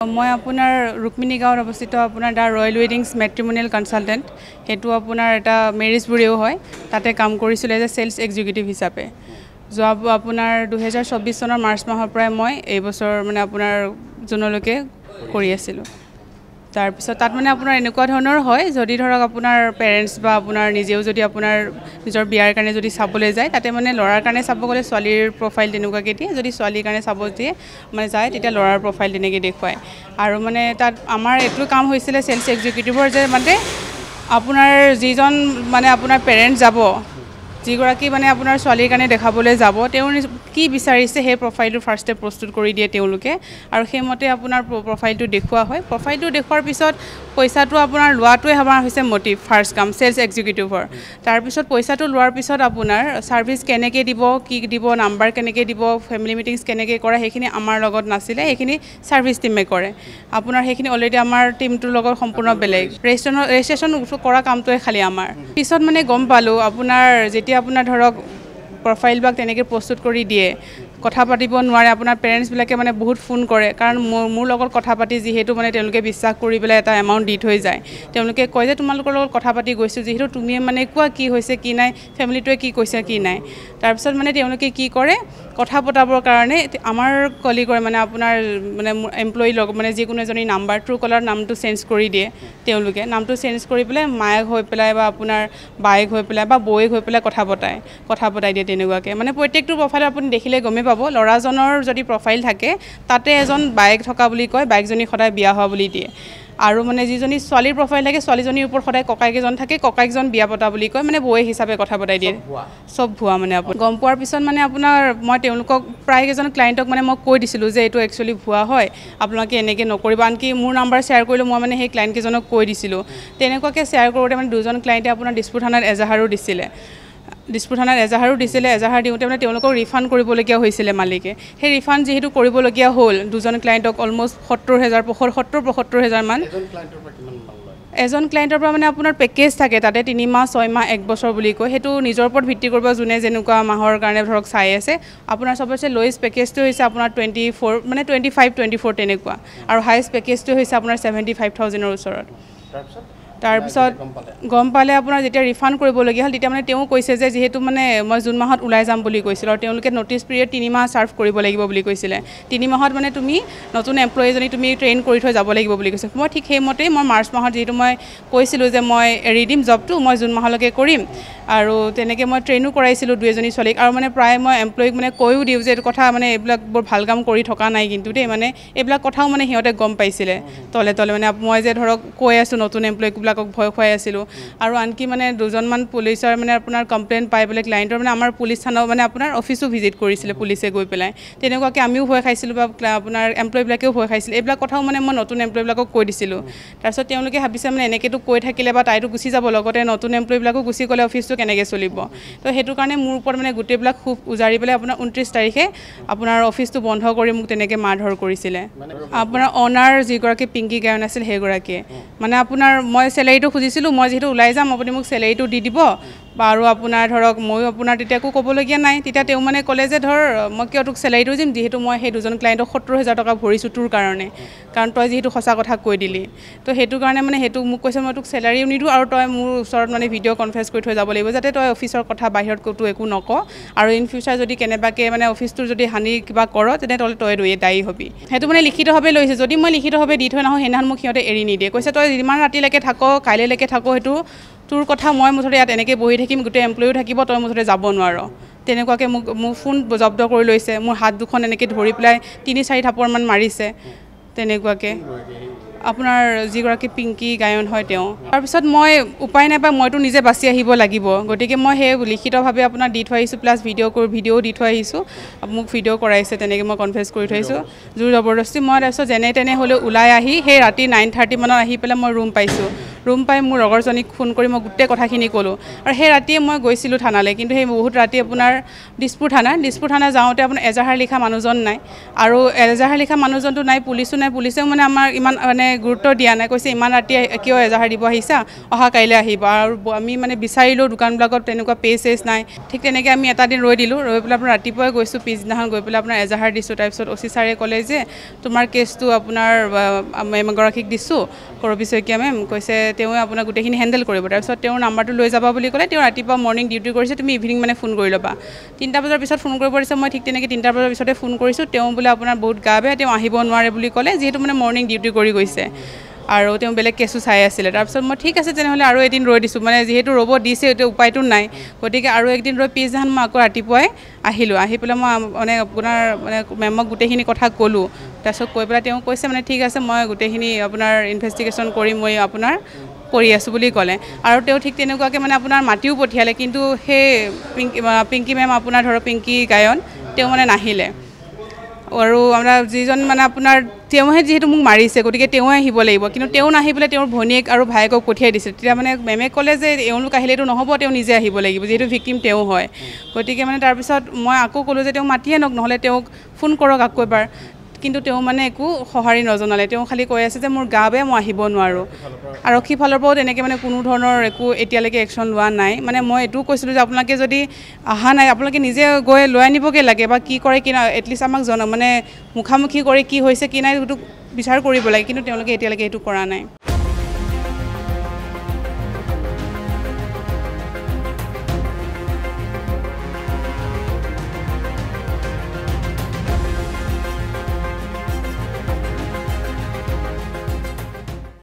মই আপোনাৰ ৰুক্মিণী গাঁৱত অৱস্থিত আপোনাৰ দা ৰয়েল ৱেডিংছ মেট্ৰিমনিয়েল কনসালটেন্ট হেতু আপোনাৰ এটা মেৰিজ ব্যুৰো হয় তাতে কাম কৰিছিল এজ এ সেলস এক্সিকিউটিভ হিচাপে যোৱা আপোনাৰ 2024 চনৰ মাৰ্চ মাহৰ পৰা মই এই বছৰ মানে আপোনাৰ জুনলৈকে কৰি আছিল তাৰ পিছত তাত মানে আপোনাৰ এনেকুৱা ধৰণৰ হয় যদি ধৰক আপোনাৰ পেৰেন্টস বা আপোনাৰ নিজেও যদি আপোনাৰ নিজৰ বিয়াৰ কাৰণে যদি চাবলৈ যায় তাতে মানে লৰাৰ কাৰণে চাব গলে ছোৱালীৰ প্ৰফাইল তেনেকুৱাকৈ দিয়ে যদি ছোৱালীৰ কাৰণে চাব দিয়ে মানে যায় তেতিয়া লৰাৰ প্ৰফাইল তেনেকৈ দেখুৱায় আৰু মানে তাত আমাৰ এইটো কাম হৈছিল সেলস এক্সিকিউটিভৰ যে মানে আপোনাৰ যিজন মানে আপোনাৰ পেৰেন্টস যাব যিগৰাকী মানে আপোনাৰ ছোৱালীৰ কাৰণে দেখাবলৈ যাব তেওঁ কি বিচাৰিছে সেই প্ৰফাইলটো ফাৰ্ষ্টে প্ৰস্তুত কৰি দিয়ে তেওঁলোকে আৰু সেইমতে আপোনাৰ প্ৰফাইলটো দেখুৱা হয় প্ৰফাইলটো দেখুৱাৰ পিছত পইচাটো আপোনাৰ লোৱাটোৱে আমাৰ হৈছে মোটিভ ফাৰ্ষ্ট কাম সেলস এক্সিকিউটিভৰ তাৰ পিছত পইচাটো লোৱাৰ পিছত আপোনাৰ সাৰ্ভিস কেনেকৈ দিব কি দিব নাম্বাৰ কেনেকৈ দিব ফ্যামিলি মিটিংছ কেনেকৈ কৰে সেইখিনি আমাৰ লগত নাছিলে সেইখিনি সাৰ্ভিস টিমে কৰে আপোনাৰ সেইখিনি অলৰেডি আমাৰ টিমটোৰ লগত সম্পূৰ্ণ বেলেগ ৰেজিষ্ট্ৰেচন কৰা কামটোৱে খালি আমাৰ পিছত মানে গম পালো আপোনাৰ যেতিয়া আপোনাৰ ধৰক প্ৰফাইল বাক তেনেকৈ প্ৰস্তুত কৰি দিয়ে কথা পাতিব নোৱাৰে আপোনাৰ পেৰেন্টস বিলাকে মানে বহুত ফোন কৰে কাৰণ মোৰ লগত কথা পাতি যিহেতু মানে তেওঁলোকে বিশ্বাস কৰি পেলাই এটা এমাউণ্ট দি থৈ যায় তেওঁলোকে কয় যে তোমালোকৰ লগত কথা পাতি গৈছো যিহেতু তুমি মানে কোৱা কি হৈছে কি নাই ফ্যামিলিটোৱে কি কৈছে কি নাই তাৰ পিছত মানে তেওঁলোকে কি কৰে কথা পতাবৰ কাৰণে আমাৰ কলিগৰ মানে আপোনাৰ মানে এমপ্লয়ি লগ মানে যিকোনো এজনী নাম্বাৰ ট্ৰু কলাৰ নামটো চেঞ্জ কৰি দিয়ে তেওঁলোকে নামটো চেঞ্জ কৰি পেলাই মায়েক হৈ পেলাই বা আপোনাৰ বাইক হৈ পেলাই বা বৌক হৈ পেলাই কথা পতাই দিয়ে তেনেকুৱাকৈ মানে প্ৰত্যেকটো প্ৰফাইল আপুনি দেখিলে গমে পাব লৰাজনৰ যদি প্ৰফাইল থাকে তাতে এজন বাইক থকা বুলি কয় বাইকজনী সদায় বিয়া হোৱা বুলি দিয়ে আৰু মানে যিজনী ছোৱালীৰ প্ৰফাইল থাকে ছোৱালীজনীৰ ওপৰত সদায় ককাইকেজন থাকে ককাইকজন বিয়া পতা বুলি কয় মানে বৌয়ে হিচাপে কথা পতাই দিয়ে সব ভুৱা মানে আপুনি গম পোৱাৰ পিছত মানে আপোনাৰ মই তেওঁলোকক প্ৰায়কেইজন ক্লায়েণ্টক মানে মই কৈ দিছিলোঁ যে এইটো একচুৱেলি ভুৱা হয় আপোনালোকে এনেকৈ নকৰিব আনকি মোৰ নাম্বাৰ শ্বেয়াৰ কৰিলোঁ মই মানে সেই ক্লায়েণ্টকেইজনক কৈ দিছিলোঁ তেনেকুৱাকৈ শ্বেয়াৰ কৰোঁতে মানে দুজন ক্লায়েণ্টে আপোনাৰ দিছপুৰ থানাত এজাহাৰো দিছিলে এজাহাৰ দিওঁতে মানে তেওঁলোকক ৰিফাণ্ড কৰিবলগীয়া হৈছিলে মালিকে সেই ৰিফাণ্ড যিহেতু কৰিবলগীয়া হ'ল দুজন ক্লায়েণ্টক অলমোষ্ট ৭০,০০০ মান এজন ক্লায়েণ্টৰ পৰা মানে আপোনাৰ পেকেজ থাকে তাতে ৩ মাহ ৬ মাহ ১ বছৰ বুলি কয় সেইটো নিজৰ ওপৰত ভিত্তি কৰিব যোনে যেনেকুৱা মাহৰ কাৰণে ধৰক চাই আছে আপোনাৰ সবতছে লোৱেষ্ট পেকেজটো হৈছে আপোনাৰ 24 মানে 25-24 তেনেকুৱা আৰু হাইয়েষ্ট পেকেজটো হৈছে আপোনাৰ 75,000ৰ ওচৰত তাৰপিছত গম পালে আপোনাৰ যেতিয়া ৰিফাণ্ড কৰিবলগীয়া হ'ল তেতিয়া মানে তেওঁ কৈছে যে যিহেতু মানে মই জুন মাহত ওলাই যাম বুলি কৈছিল আৰু তেওঁলোকে নটিছ পিৰিয়ড 3 মাহ সাৰ্ভ কৰিব লাগিব বুলি কৈছিলে 3 মাহত মানে তুমি নতুন এমপ্লয়িজনী তুমি ট্ৰেইন কৰি থৈ যাব লাগিব বুলি কৈছে মই ঠিক সেইমতেই মই মাৰ্চ মাহত যিহেতু মই কৈছিলোঁ যে মই এৰি দিম জবটো মই জুন মাহলৈকে কৰিম আৰু তেনেকৈ মই ট্ৰেইনো কৰাইছিলোঁ দুইজনী ছোৱালীক আৰু মানে প্ৰায় মই এমপ্লয়িক মানে কৈও দিওঁ যে এইটো কথা মানে এইবিলাক বৰ ভাল কাম কৰি থকা নাই কিন্তু দেই মানে এইবিলাক কথাও মানে সিহঁতে গম পাইছিলে তলে মানে মই যে ধৰক কৈ আছোঁ নতুন এমপ্লয়িকবিলাকক ভয় খুৱাই আছিলোঁ আৰু আনকি মানে দুজনমান পুলিচৰ মানে আপোনাৰ কমপ্লেইন পাই পেলাই ক্লায়েণ্টৰ মানে আমাৰ পুলিচ থানাও মানে আপোনাৰ অফিচো ভিজিট কৰিছিলে পুলিচে গৈ পেলাই তেনেকুৱাকৈ আমিও ভয় খাইছিলোঁ বা আপোনাৰ এমপ্লয়িবিলাকেও ভয় খাইছিল এইবিলাক কথাও মানে মই নতুন এমপ্লয়িবিলাকক কৈ দিছিলোঁ তাৰপিছত তেওঁলোকে ভাবিছে মানে এনেকৈতো কৈ থাকিলে বা তাইতো গুচি যাব লগতে নতুন এমপ্লয়িবিলাকো গুচি গ'লে অফিচটো কেনেকৈ চলিব তো সেইটো কাৰণে মোৰ ওপৰত মানে গোটেইবিলাক খুব উজাৰি পেলাই আপোনাৰ 29 তাৰিখে আপোনাৰ অফিচটো বন্ধ কৰি মোক তেনেকৈ মাৰধৰ কৰিছিলে আপোনাৰ অনাৰ যিগৰাকী পিংকি গায়ন আছিল সেইগৰাকীয়ে মানে আপোনাৰ মই চেলাৰীটো খুজিছিলোঁ মই যিহেতু ওলাই যাম আপুনি মোক চেলাৰীটো দি দিব আৰু আপোনাৰ ধৰক ময়ো আপোনাৰ তেতিয়া একো ক'বলগীয়া নাই তেতিয়া তেওঁ মানে ক'লে যে ধৰ মই কিয় তোক চেলাৰীটো দিম যিহেতু মই সেই দুজন ক্লায়েণ্টক ৭০,০০০ টকা ভৰিছোঁ তোৰ কাৰণে কাৰণ তই যিহেতু সঁচা কথা কৈ দিলি তো সেইটো কাৰণে মানে সেইটো মোক কৈছে মই তোক চেলাৰীও নিদিওঁ আৰু তই মোৰ ওচৰত মানে ভিডিঅ' কনফাৰেঞ্চ কৰি থৈ যাব লাগিব যাতে তই অফিচৰ কথা বাহিৰত ক'তো একো নক আৰু ইন ফিউচাৰ যদি কেনেবাকৈ মানে অফিচটোৰ যদি হানি কিবা কৰ তেনেহ'লে তই দায়ী হ'বি সেইটো মানে লিখিতভাৱে লৈছে যদি মই লিখিতভাৱে দি থৈ নাহোঁ সেইদিনাখন মোক সিহঁতে এৰি নিদিয়ে কৈছে তই যিমান ৰাতিলৈকে থাক কাইলৈলৈকে থাকো সেইটো তোৰ কথা মই মুঠতে ইয়াত এনেকৈ বহি থাকিম গোটেই এমপ্লয়িও থাকিব তই মুঠতে যাব নোৱাৰ তেনেকুৱাকৈ মোক ফোন জব্দ কৰি লৈছে মোৰ হাত দুখন এনেকৈ ধৰি পেলাই 3-4 থাপৰমান মাৰিছে তেনেকুৱাকৈ আপোনাৰ যিগৰাকী পিংকি গায়ন হয় তেওঁ তাৰপিছত মই উপায় নাপাই মইতো নিজে বাচি আহিব লাগিব গতিকে মই সেই লিখিতভাৱে আপোনাৰ দি থৈ আহিছোঁ প্লাছ ভিডিঅ' দি থৈ আহিছোঁ মোক ভিডিঅ' কৰাইছে তেনেকৈ মই কনফেছ কৰি থৈ আহিছোঁ জোৰ জবৰদস্তি মই তাৰপিছত যেনে তেনে হ'লেও ওলাই আহি সেই ৰাতি 9:30 মানত আহি পেলাই মই ৰুম পাইছোঁ ৰুম পাই মোৰ লগৰজনীক ফোন কৰি মই গোটেই কথাখিনি ক'লোঁ আৰু সেই ৰাতিয়ে মই গৈছিলোঁ থানালৈ কিন্তু সেই বহুত ৰাতি আপোনাৰ দিছপুৰ থানা যাওঁতে আপোনাৰ এজাহাৰ লিখা মানুহজন নাই আৰু এজাহাৰ লিখা মানুহজনটো নাই পুলিচেও মানে আমাৰ ইমান মানে গুৰুত্ব দিয়া নাই কৈছে ইমান ৰাতি কিয় এজাহাৰ দিব আহিছা অহা কাইলৈ আহিব আৰু আমি মানে বিচাৰিলোঁ দোকানবিলাকত তেনেকুৱা পেজ নাই ঠিক তেনেকৈ আমি এটা দিন ৰৈ দিলোঁ ৰৈ পেলাই আপোনাৰ ৰাতিপুৱাই গৈছোঁ পিছদিনাখন গৈ পেলাই আপোনাৰ এজাহাৰ দিছোঁ তাৰপিছত অচি ছাৰে ক'লে যে তোমাৰ কেছটো আপোনাৰ মেমগৰাকীক দিছোঁ কৰবী শইকীয়া মেম কৈছে তেওঁ আপোনাৰ গোটেইখিনি হেণ্ডেল কৰিব তাৰপিছত তেওঁৰ নাম্বাৰটো লৈ যাবা বুলি ক'লে তেওঁ ৰাতিপুৱা মৰ্ণিং ডিউটি কৰিছে তুমি ইভিনিং মানে ফোন কৰি ল'বা 3টা বজাৰ পিছত ফোন কৰিব দিছে মই ঠিক তেনেকৈ 3টা বজাৰ পিছতে ফোন কৰিছোঁ তেওঁ বোলে আপোনাৰ বহুত গা বেয়া তেওঁ আহিব নোৱাৰে বুলি ক'লে যিহেতু মানে মৰ্ণিং ডিউটি কৰি গৈছে আৰু তেওঁ বেলেগ কেছো চাই আছিলে তাৰপিছত মই ঠিক আছে তেনেহ'লে আৰু এদিন ৰৈ দিছোঁ মানে যিহেতু ৰ'ব দিছে এতিয়া উপায়টো নাই গতিকে আৰু একদিন ৰৈ পিছদিনাখন মই আকৌ ৰাতিপুৱাই আহিলোঁ আহি পেলাই মই মানে আপোনাৰ মানে মেমক গোটেইখিনি কথা ক'লোঁ তাৰপিছত কৈ পেলাই তেওঁ কৈছে মানে ঠিক আছে মই গোটেইখিনি আপোনাৰ ইনভেষ্টিগেশ্যন কৰি মই আপোনাৰ কৰি আছোঁ বুলি ক'লে আৰু তেওঁ ঠিক তেনেকুৱাকৈ মানে আপোনাৰ মাতিও পঠিয়ালে কিন্তু সেই পিংকি মেম আপোনাৰ ধৰক পিংকি গায়ন তেওঁ মানে নাহিলে আৰু আমাৰ যিজন মানে আপোনাৰ তেওঁহে যিহেতু মোক মাৰিছে গতিকে তেওঁৱে আহিব লাগিব কিন্তু তেওঁ নাহি পেলাই তেওঁৰ ভনীয়েক আৰু ভায়েকক পঠিয়াই দিছে তেতিয়া মানে মেমে ক'লে যে এওঁলোক আহিলেতো নহ'ব তেওঁ নিজে আহিব লাগিব যিহেতু ভিক্টিম তেওঁ হয় গতিকে মানে তাৰপিছত মই আকৌ ক'লোঁ যে তেওঁ মাতিয়ে নহ'লে তেওঁক ফোন কৰক আকৌ এবাৰ কিন্তু তেওঁ মানে একো সঁহাৰি নজনালে তেওঁ খালি কৈ আছে যে মোৰ গা বেয়া মই আহিব নোৱাৰোঁ আৰক্ষী ফালৰ পৰাও তেনেকৈ মানে কোনো ধৰণৰ একো এতিয়ালৈকে একশ্যন লোৱা নাই মানে মই এইটোও কৈছিলোঁ যে আপোনালোকে যদি অহা নাই আপোনালোকে নিজে গৈ লৈ আনিবগৈ লাগে বা কি কৰে কি নাই এটলিষ্ট আমাক মানে মুখামুখি কৰি কি হৈছে কি নাই সেইটো বিচাৰ কৰিব লাগে কিন্তু তেওঁলোকে এতিয়ালৈকে এইটো কৰা নাই